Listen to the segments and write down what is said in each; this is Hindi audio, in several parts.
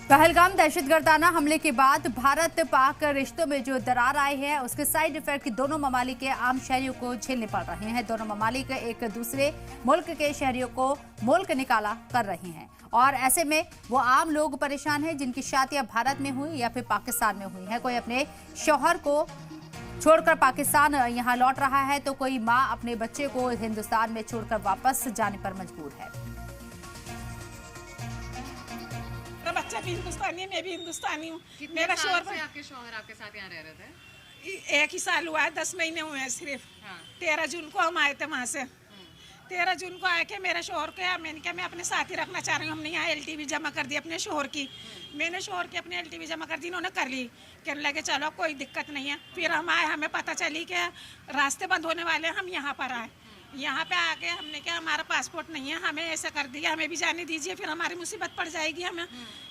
पहलगाम दहशतगर्दाना हमले के बाद भारत पाक रिश्तों में जो दरार आई है उसके साइड इफेक्ट दोनों ममालिक के आम शहरियों को झेलने पड़ रहे हैं। दोनों ममालिक एक दूसरे मुल्क के शहरियों को मुल्क निकाला कर रहे हैं और ऐसे में वो आम लोग परेशान हैं जिनकी शादियां भारत में हुई या फिर पाकिस्तान में हुई है। कोई अपने शौहर को छोड़कर पाकिस्तान यहाँ लौट रहा है तो कोई माँ अपने बच्चे को हिंदुस्तान में छोड़कर वापस जाने पर मजबूर है। बच्चा भी हिंदुस्तानी है, मैं भी हिंदुस्तानी हूँ। मेरा शौहर आपके शौहर आपके साथ यहाँ रह रहे थे? 1 ही साल हुआ है, 10 महीने हुए हैं सिर्फ। हाँ। 13 जून को हम आए थे वहाँ से। 13 जून को आए के मेरे शौहर के मैंने कहा मैं अपने साथ ही रखना चाह रही हूँ। हमने यहाँ LTV जमा कर दी अपने शौहर की। मैंने शौहर की अपनी LTV जमा कर दी, इन्होंने कर ली। कहने लगे चलो कोई दिक्कत नहीं है। फिर हम आए, हमें पता चली कि रास्ते बंद होने वाले हैं, हम यहाँ पर आए। यहाँ पे आके हमने क्या हमारा पासपोर्ट नहीं है, हमें ऐसा कर दिया, हमें भी जाने दीजिए, फिर हमारी मुसीबत पड़ जाएगी हमें।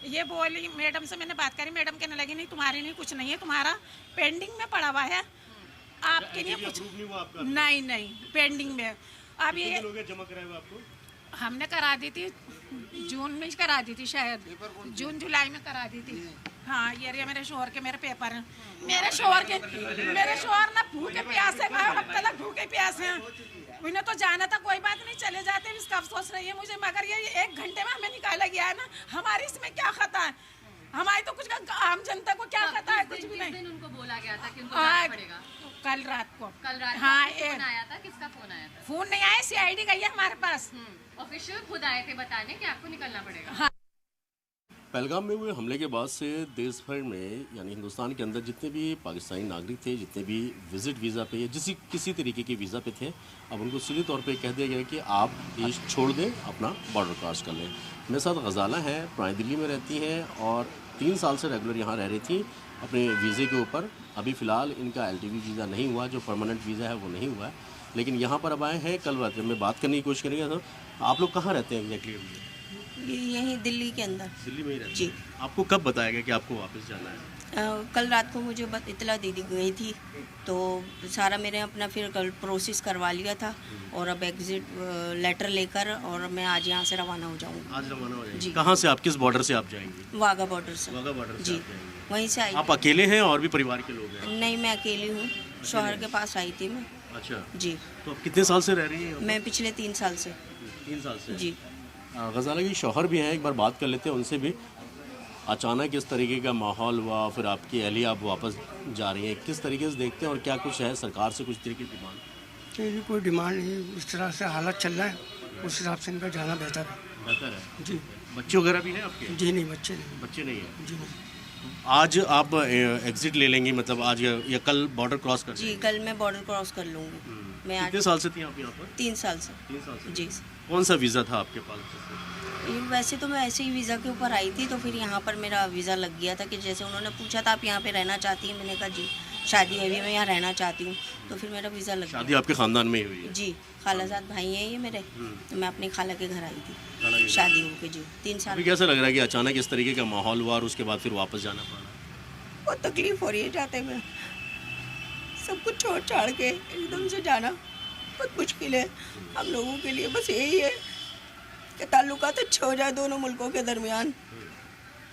ये बोली मैडम से, मैंने बात करी, मैडम कहने लगी नहीं तुम्हारी नहीं, कुछ नहीं है, तुम्हारा पेंडिंग में पड़ा हुआ है, आपके लिए कुछ नहीं पेंडिंग में। अब ये जमा कराया आपको? हमने करा दी थी जून में करा दी थी, शायद जून जुलाई में करा दी थी। हाँ ये मेरे शौहर के मेरे पेपर हैं। मेरे शौहर ना भूखे प्यासे अब तक भूखे प्यासे हैं। उन्हें तो जाना था, कोई बात नहीं चले जाते, इसका अफसोस नहीं है मुझे, मगर ये 1 घंटे में हमें निकाला गया है ना। हमारी इसमें क्या खता है? हमारी तो कुछ आम जनता को क्या खता है? कुछ भी नहीं। उनको बोला गया था कि उनको जाना पड़ेगा। कल रात को हाँ फोन आया था। किसका फोन आया था? फोन नहीं आया, CID गई है हमारे पास। ऑफिशियल खुद आए थे बताने कि आपको निकलना पड़ेगा। हाँ। पहलगाम में हुए हमले के बाद से देश भर में यानी हिंदुस्तान के अंदर जितने भी पाकिस्तानी नागरिक थे, जितने भी विजिट वीज़ा पे या किसी तरीके के वीज़ा पे थे, अब उनको सीधे तौर पे कह दिया गया कि आप देश छोड़ दें, अपना बॉर्डर क्रॉस कर लें। मेरे साथ गजाला हैं, पुरानी दिल्ली में रहती हैं और 3 साल से रेगुलर यहाँ रह रही थी अपने वीज़े के ऊपर। अभी फ़िलहाल इनका LTV वीज़ा नहीं हुआ, जो परमानेंट वीज़ा है वो नहीं हुआ है, लेकिन यहाँ पर अब आए हैं। कल रात में बात करने की कोशिश करेंगे। तो आप लोग कहाँ रहते हैं एग्जैक्टली? यहीं दिल्ली के अंदर। दिल्ली में ही रहते हैं? जी। आपको कब बताया गया कि आपको वापस जाना है? कल रात को मुझे इतला दे दी गई थी, तो सारा मैंने अपना फिर कल प्रोसेस करवा लिया था और अब एग्जिट लेटर लेकर और मैं आज यहाँ से रवाना हो जाऊँगी। आज रवाना हो जाएंगे? जी। कहाँ से आप, किस बॉर्डर से आप जाएंगे? वाघा बॉर्डर से। वाघा बॉर्डर से जी, आप जाएंगे। वहीं से आई। आप अकेले हैं और भी परिवार के लोग हैं? नहीं, मैं अकेली हूँ, शौहर के पास आई थी मैं। अच्छा जी। तो आप कितने साल से रह रही हैं? मैं पिछले 3 साल से। 3 साल से? जी। गजाला की शौहर भी हैं, एक बार बात कर लेते हैं उनसे भी। अचानक इस तरीके का माहौल हुआ, फिर आपकी अहलिया आप वापस जा रही हैं, किस तरीके से देखते हैं और क्या कुछ है सरकार से कुछ तरीके की डिमांड? नहीं, कोई डिमांड नहीं, इस तरह से हालत चल रहा है, उस हिसाब से इनका जाना बेहतर है। बेहतर है जी। बच्चे वगैरह भी हैं आपके? जी नहीं, बच्चे नहीं। बच्चे नहीं हैं? जी नहीं। आज आप एग्जिट ले लेंगी, मतलब आज या कल बॉर्डर क्रॉस कर? जी, कल मैं बॉर्डर क्रॉस कर लूँगी। मैं कितने साल से थी आप यहाँ पर? 3 साल से। 3 साल से? जी। कौन सा वीज़ा था आपके पास? वैसे तो मैं ऐसे ही वीज़ा के ऊपर आई थी, तो फिर यहाँ पर मेरा वीज़ा लग गया था कि जैसे उन्होंने पूछा था आप यहाँ पे रहना चाहती हैं, मैंने कहा जी शादी है, अभी मैं यहाँ रहना चाहती हूँ, तो फिर मेरा वीज़ा लग गया। शादी आपके ख़ानदान में ही हुई है? जी, खालाजाद भाई हैं ये मेरे, तो मैं अपनी खाला के घर आई थी शादी होके। जी, 3 साल। अभी कैसा लग रहा है कि अचानक इस तरीके का माहौल हुआ और उसके बाद फिर वापस जाना पड़ा? बहुत तकलीफ हो रही है जाते में, सब कुछ छोड़ छाड़ के एकदम से जाना बहुत मुश्किल है हम लोगों के लिए। बस यही है कि ताल्लुकात अच्छे हो जाए दोनों मुल्कों के दरमियान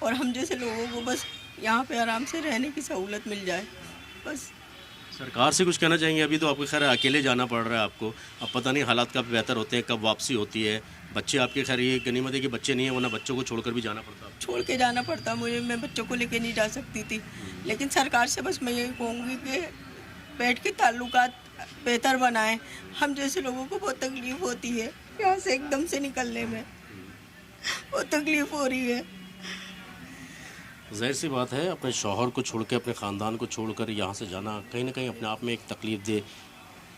और हम जैसे लोगों को बस यहाँ पे आराम से रहने की सहूलत मिल जाए बस। सरकार से कुछ कहना चाहेंगे? अभी तो आपको खैर अकेले जाना पड़ रहा है आपको, अब पता नहीं हालात कब बेहतर होते हैं, कब वापसी होती है। बच्चे आपके खैर ये गनीमत है कि बच्चे नहीं है, वरना बच्चों को छोड़कर भी जाना पड़ता है। छोड़ के जाना पड़ता मुझे, मैं बच्चों को लेके नहीं जा सकती थी। लेकिन सरकार से बस मैं यही कहूँगी कि बैठ के ताल्लुकात बेहतर बनाएं। हम जैसे लोगों को बहुत तकलीफ होती है यहाँ से एकदम से निकलने में, बहुत तकलीफ हो रही है। ज़ाहिर सी बात है, अपने शौहर को छोड़ के, अपने ख़ानदान को छोड़कर यहाँ से जाना कहीं ना कहीं अपने आप में एक तकलीफ दे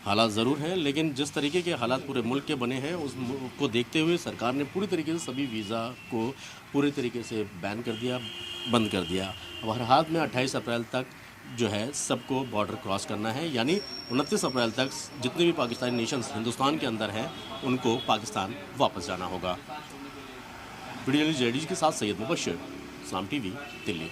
हालात ज़रूर हैं, लेकिन जिस तरीके के हालात पूरे मुल्क के बने हैं उसको देखते हुए सरकार ने पूरी तरीके से सभी वीज़ा को पूरी तरीके से बैन कर दिया, बंद कर दिया। अब हर हाल में 28 अप्रैल तक जो है सबको बॉर्डर क्रॉस करना है, यानी 29 अप्रैल तक जितने भी पाकिस्तानी नेशंस हिंदुस्तान के अंदर हैं उनको पाकिस्तान वापस जाना होगा। वीडियो जर्नलिस्ट JD के साथ सैयद मुबशर, इस्लाम TV, दिल्ली।